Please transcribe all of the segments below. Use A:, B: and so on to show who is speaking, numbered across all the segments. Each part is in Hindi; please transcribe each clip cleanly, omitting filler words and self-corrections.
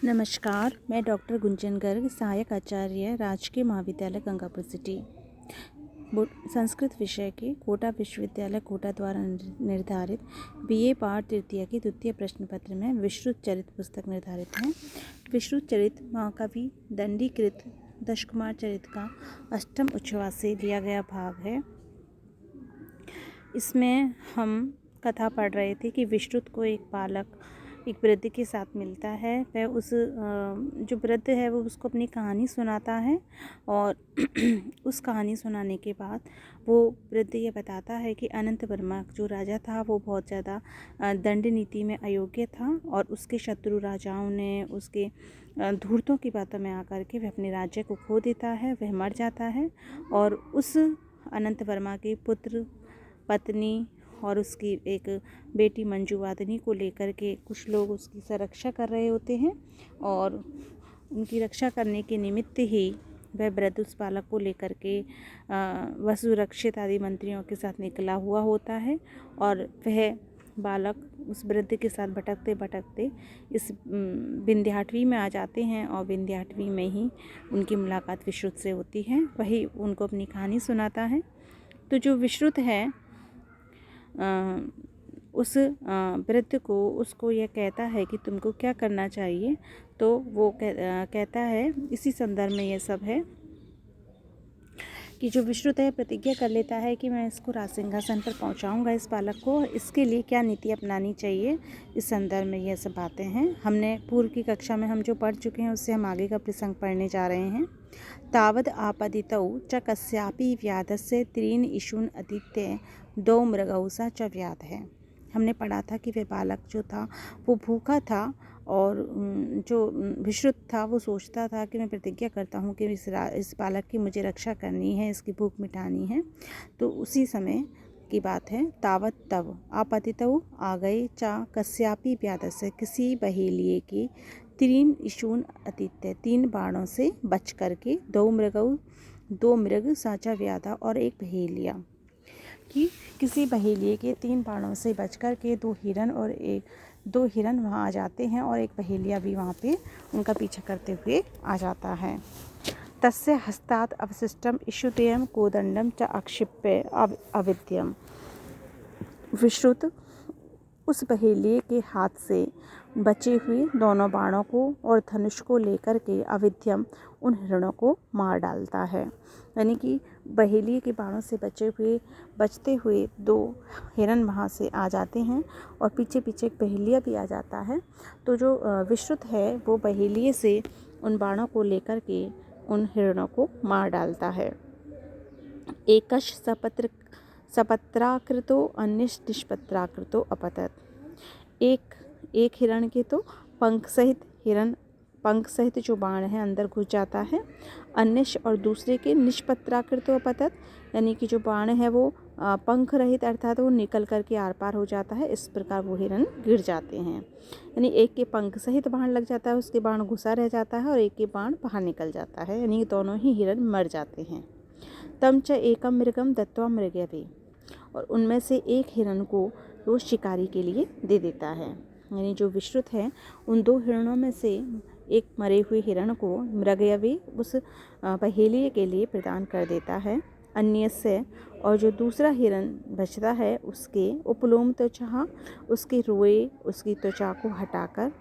A: नमस्कार, मैं डॉक्टर गुंजन गर्ग, सहायक आचार्य, राजकीय महाविद्यालय गंगापुर सिटी। संस्कृत विषय के कोटा विश्वविद्यालय कोटा द्वारा निर्धारित बीए पाठ तृतीय के द्वितीय प्रश्न पत्र में विश्रुत चरित पुस्तक निर्धारित है। विश्रुत चरित महाकवि दंडीकृत दशकुमार चरित का अष्टम उच्छ्वास से लिया गया भाग है। इसमें हम कथा पढ़ रहे थे कि विश्रुत को एक बालक एक वृद्ध के साथ मिलता है। वह उस जो वृद्ध है वो उसको अपनी कहानी सुनाता है और उस कहानी सुनाने के बाद वो वृद्ध ये बताता है कि अनंत वर्मा जो राजा था वो बहुत ज़्यादा दंड नीति में अयोग्य था और उसके शत्रु राजाओं ने उसके धूर्तों की बातों में आकर के वह अपने राज्य को खो देता है, वह मर जाता है और उस अनंत वर्मा के पुत्र, पत्नी और उसकी एक बेटी मंजू वादिनी को लेकर के कुछ लोग उसकी सुरक्षा कर रहे होते हैं और उनकी रक्षा करने के निमित्त ही वह वृद्ध उस बालक को लेकर के वसुरक्षित आदि मंत्रियों के साथ निकला हुआ होता है और वह बालक उस वृद्ध के साथ भटकते भटकते इस विंध्याटवी में आ जाते हैं और विंध्याटवी में ही उनकी मुलाकात विश्रुत से होती है। वही उनको अपनी कहानी सुनाता है। तो जो विश्रुत है उस वृद्ध को उसको यह कहता है कि तुमको क्या करना चाहिए। तो वो कहता है, इसी संदर्भ में ये सब है कि जो विश्रुत है प्रतिज्ञा कर लेता है कि मैं इसको राज सिंहासन पर पहुंचाऊंगा इस बालक को, इसके लिए क्या नीति अपनानी चाहिए। इस संदर्भ में ये सब बातें हैं। हमने पूर्व की कक्षा में हम जो पढ़ चुके हैं उससे हम आगे का प्रसंग पढ़ने जा रहे हैं। तावद आपदितौ च कस्यापि व्याधस्य त्रीन इशून अतीत्य दो मृगौसा च व्याध है। हमने पढ़ा था कि वह बालक जो था वो भूखा था और जो विश्रुत था वो सोचता था कि मैं प्रतिज्ञा करता हूँ कि इस बालक की मुझे रक्षा करनी है, इसकी भूख मिटानी है। तो उसी समय की बात है। तावत तब आपतितौ आ गए चा कस्यापि व्याधस्य, किसी बहेलिए के तीन इशून अतीत्य, 3 बाणों से बच करके दो मृग साचा व्याधा और एक बहेलिया, कि किसी बहेलिए के 3 बाणों से बच कर के 2 हिरन वहाँ आ जाते हैं और एक बहेलिया भी वहाँ पे उनका पीछा करते हुए आ जाता है। तस्य हस्तात् अवशिष्टम इषुतेयं कोदंडम च आक्षिप्य अविद्यम। विश्रुत उस बहेलिए के हाथ से बचे हुए दोनों बाणों को और धनुष को लेकर के अविद्यम उन हिरणों को मार डालता है। यानी कि बहेलिए के बाणों से बचते हुए 2 हिरण वहाँ से आ जाते हैं और पीछे पीछे एक बहेलिया भी आ जाता है। तो जो विश्रुत है वो बहेलिए से उन बाणों को लेकर के उन हिरणों को मार डालता है। एकश सपत्राकृतो अन्यश निष्पत्राकृतो अपतत। एक हिरण के तो पंख सहित जो बाण है अंदर घुस जाता है। अन्यश और दूसरे के निष्पत्राकृतो अपतत, यानी कि जो बाण है वो पंख रहित अर्थात वो निकल करके आर पार हो जाता है। इस प्रकार वो हिरण गिर जाते हैं। यानी एक के पंख सहित बाण लग जाता है, उसके बाण घुसा रह जाता है और एक के बाण बाहर निकल जाता है, यानी दोनों ही हिरण मर जाते हैं। तम च एकम मृगम दत्वा मृगयवे, और उनमें से एक हिरण को वो शिकारी के लिए दे देता है। यानी जो विश्रुत है उन 2 हिरणों में से एक मरे हुए हिरण को मृगयवे उस बहेलिए के लिए प्रदान कर देता है। अन्य से, और जो दूसरा हिरण बचता है उसके उपलोम त्वचा, उसके रोए उसकी त्वचा को हटाकर,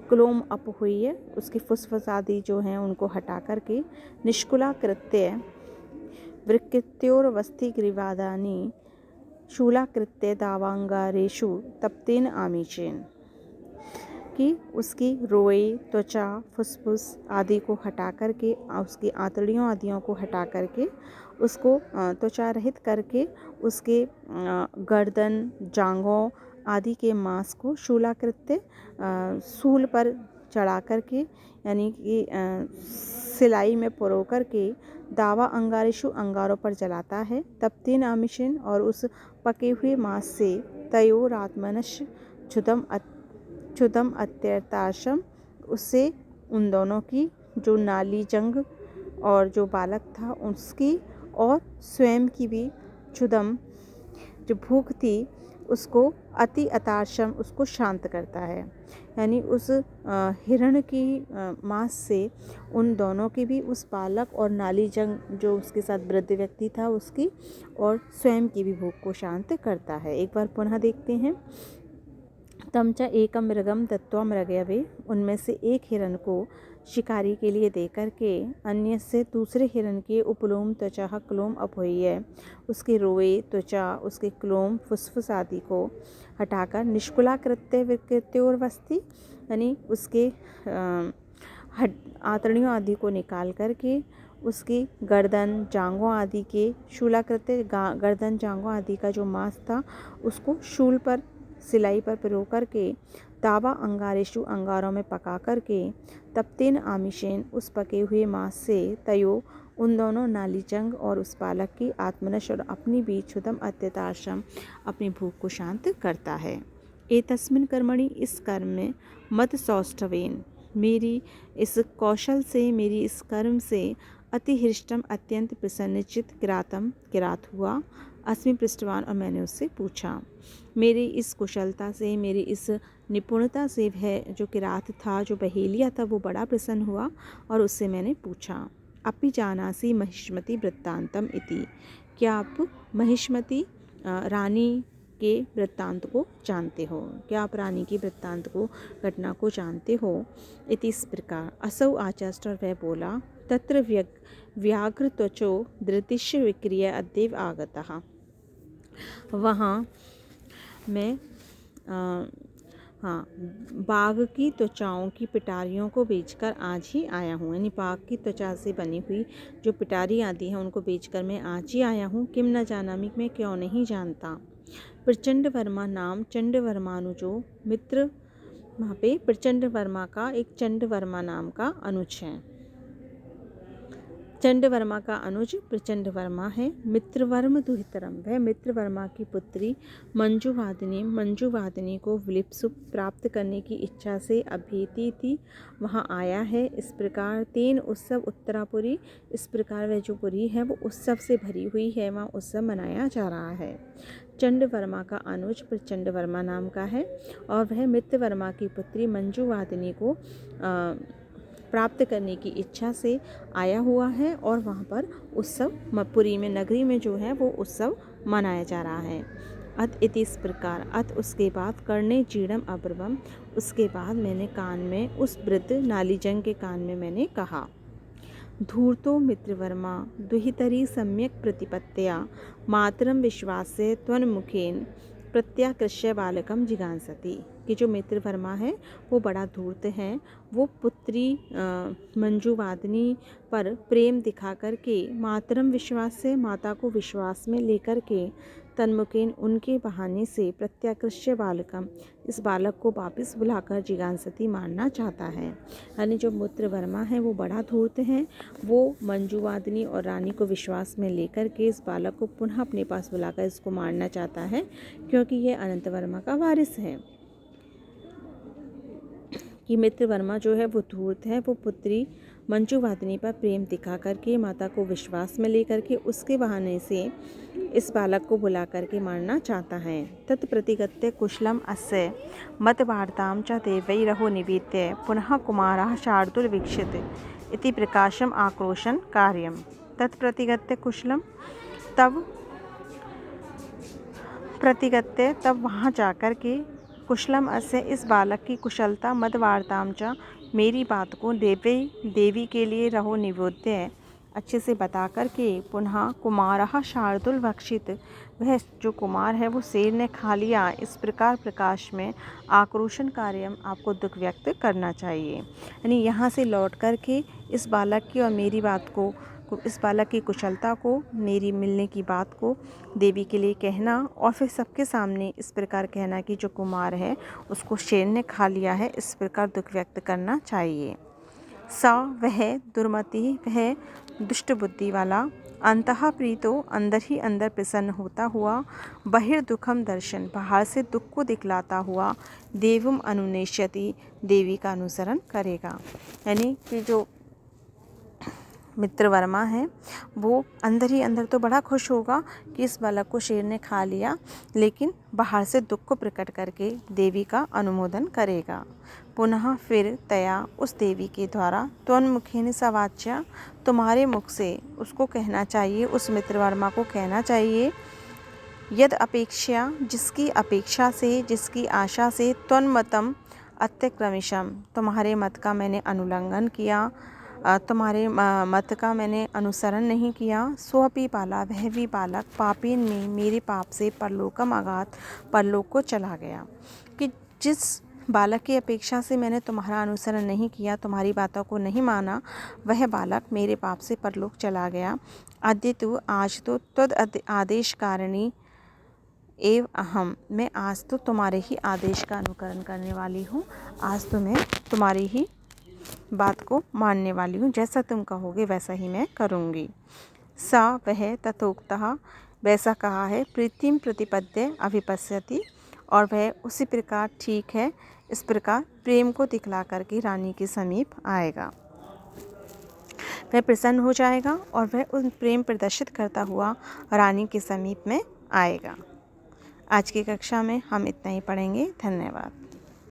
A: क्लोम अप हुई है उसके फुसफुस आदि जो हैं उनको हटा करके, निष्कुलाकृत्य वृक्कृत्योरवस्थिग्रीवादानि शूलाकृत्य दावांगारेषु तप्तेन आमीचेन, कि उसकी रोए त्वचा फुसफुस आदि को हटा करके, उसकी आंतड़ियों आदियों को हटा करके, उसको त्वचा रहित करके उसके गर्दन जांघों आदि के मांस को शूलाकृत्य सूल पर चढ़ा करके, यानी कि सिलाई में पुरो करके, दावा अंगारिशु अंगारों पर जलाता है। तप्तीन आमिशन, और उस पके हुए मांस से तयोर आत्मनश क्षुदम अत्यर्ताशम, उससे उन दोनों की जो नाली जंग और जो बालक था उसकी और स्वयं की भी क्षुदम जो भूख थी उसको अति अतार्षम उसको शांत करता है। यानी उस हिरण की मांस से उन दोनों की भी, उस बालक और नालीजंग जो उसके साथ वृद्ध व्यक्ति था उसकी, और स्वयं की भी भूख को शांत करता है। एक बार पुनः देखते हैं। तम च एकम मृगम दत्वा मृगयवे, उनमें से एक हिरण को शिकारी के लिए देकर के अन्य से दूसरे हिरण के उपलोम त्वचा क्लोम अपोह्य, उसके रोए त्वचा उसके क्लोम फुसफुस आदि को हटाकर निष्कुला कृत्य विकृत्योर्वस्ति, यानी उसके आंतड़ियों आदि को निकाल करके उसकी गर्दन जांघों आदि के शूलाकृत्य गर्दन जांघों आदि का जो मांस था उसको शूल पर सिलाई पर पिरो करके तावा अंगारेशु अंगारों में पका करके तब 3 आमिशेन उस पके हुए मांस से तयो उन दोनों नालीचंग और उस बालक की आत्मनश और अपनी भी क्षुदम अत्यताशम अपनी भूख को शांत करता है। एतस्मिन् कर्मणि, इस कर्म में, मत सौष्ठवेन, मेरी इस कौशल से, मेरी इस कर्म से, अति हृष्टम अत्यंत प्रसन्नचित किरात हुआ। अस्मि पृष्ठवान, और मैंने उससे पूछा। मेरी इस कुशलता से, मेरी इस निपुणता से वह जो किरात था, जो बहेलिया था, वो बड़ा प्रसन्न हुआ और उससे मैंने पूछा। अपि जानासि महिष्मति वृत्तांतम इति, क्या आप महिष्मति रानी के वृत्तांत को जानते हो? क्या आप रानी की वृत्तांत को, घटना को जानते हो? इति इस प्रकार। असौ आचष्ट, और वह बोला। तत्र व्याघ्र त्वचो धृतिश्य विक्रिय अद्यैव आगतः, वहाँ मैं बाघ की त्वचाओं की पिटारियों को बेचकर आज ही आया हूँ। यानी बाघ की त्वचा से बनी हुई जो पिटारी आदि हैं उनको बेचकर मैं आज ही आया हूँ। किम न जानामि, मैं क्यों नहीं जानता। प्रचंड वर्मा नाम चंड वर्मानुजो मित्र, वहाँ पे प्रचंड वर्मा का एक चंड वर्मा नाम का अनुज है। चंड वर्मा का अनुज प्रचंड वर्मा है। मित्रवर्म दुहितरम, वह मित्रवर्मा की पुत्री मंजुवादिनी को विलिप्सु प्राप्त करने की इच्छा से अभेती थी, वहाँ आया है। इस प्रकार 3 उत्सव उत्तरापुरी, इस प्रकार वह जो पुरी है वो उत्सव से भरी हुई है, वहाँ उत्सव मनाया जा रहा है। चंड वर्मा का अनुज प्रचंड वर्मा नाम का है और वह मित्रवर्मा की पुत्री मंजुवादिनी को प्राप्त करने की इच्छा से आया हुआ है और वहाँ पर उत्सव पुरी में, नगरी में जो है वो उत्सव मनाया जा रहा है। अत इति, इस प्रकार। अत उसके बाद, कर्णे चीड़म अब्रवम, उसके बाद मैंने कान में, उस वृद्ध नालीजंग के कान में मैंने कहा। धूर्तो मित्रवर्मा दुहितरी सम्यक प्रतिपत्तया मातरम विश्वासे त्वन्मुखेन प्रत्याकृष्य बालकम जिगांसति, कि जो मित्रवर्मा है वो बड़ा धूर्त है। वो पुत्री मंजुवादिनी पर प्रेम दिखा करके, मातरम विश्वास से, माता को विश्वास में लेकर के, तन्मुखेन उनके बहाने से, प्रत्याकृष्य बालकम इस बालक को वापस बुलाकर जिगांसति मारना चाहता है। यानी जो मित्रवर्मा है वो बड़ा धूर्त है। वो मंजुवादिनी और रानी को विश्वास में लेकर के इस बालक को पुनः अपने पास बुलाकर इसको मारना चाहता है, क्योंकि ये अनंतवर्मा का वारिस है। कि मित्रवर्मा जो है वो धूर्त है, वो पुत्री मंजुवादिनी पर प्रेम दिखा करके, माता को विश्वास में लेकर के, उसके बहाने से इस बालक को बुला करके मारना चाहता है। तत्प्रतिगत्य कुशलम अस्य मतवार्तां च देवैरहो निवेद्य पुनः कुमारः शार्दूल वीक्षित इति प्रकाशम आक्रोशन कार्यम। तत्प्रतिगत्य कुशलम, तब प्रतिगत्य, तब वहाँ जाकर के, कुशलम अस्य इस बालक की कुशलता, मदवार्ताम च मेरी बात को, देवी के लिए रहो निवेद्य अच्छे से बता कर के, पुनः कुमारः शार्दूल भक्षित, वह जो कुमार है वो शेर ने खा लिया, इस प्रकार प्रकाश में आक्रोशन कार्यम आपको दुख व्यक्त करना चाहिए। यानी यहाँ से लौट कर के इस बालक की और मेरी बात को, इस बालक की कुशलता को, मेरी मिलने की बात को देवी के लिए कहना और फिर सबके सामने इस प्रकार कहना कि जो कुमार है उसको शेर ने खा लिया है, इस प्रकार दुख व्यक्त करना चाहिए। सा, वह, दुर्मति, वह दुष्ट बुद्धि वाला, अंतः प्रीतो, अंदर ही अंदर प्रसन्न होता हुआ, बहिर्दुखम दर्शन, बाहर से दुख को दिखलाता हुआ, देवम अनुनेष्यति, देवी का अनुसरण करेगा। यानी कि जो मित्रवर्मा है वो अंदर ही अंदर तो बड़ा खुश होगा कि इस बालक को शेर ने खा लिया, लेकिन बाहर से दुख को प्रकट करके देवी का अनुमोदन करेगा। पुनः फिर तया उस देवी के द्वारा त्वन्मुखेन सवाच्या, तुम्हारे मुख से उसको कहना चाहिए, उस मित्रवर्मा को कहना चाहिए, यद अपेक्षा, जिसकी अपेक्षा से, जिसकी आशा से, त्वन्मतम अत्यक्रमिशम, तुम्हारे मत का मैंने अनुल्लंघन किया, तुम्हारे मत का मैंने अनुसरण नहीं किया। स्वपी पाला, वह भी बालक पापीन में मेरे पाप से परलोकम आघात, परलोक को चला गया। कि जिस बालक की अपेक्षा से मैंने तुम्हारा अनुसरण नहीं किया, तुम्हारी बातों को नहीं माना, वह बालक मेरे पाप से परलोक चला गया। अद्य तु, आज तो त्वद आदेश कारिणी एव अहम, मैं आज तो तुम्हारे ही आदेश का अनुकरण करने वाली हूँ, आज तो मैं तुम्हारी ही बात को मानने वाली हूँ, जैसा तुम कहोगे वैसा ही मैं करूँगी। सा, वह, तथोक्तः, वैसा कहा है, प्रीतिम प्रतिपद्य अभिपश्यति, और वह उसी प्रकार ठीक है, इस प्रकार प्रेम को दिखला करके रानी के समीप आएगा। वह प्रसन्न हो जाएगा और वह उन प्रेम प्रदर्शित करता हुआ रानी के समीप में आएगा। आज की कक्षा में हम इतना ही पढ़ेंगे। धन्यवाद।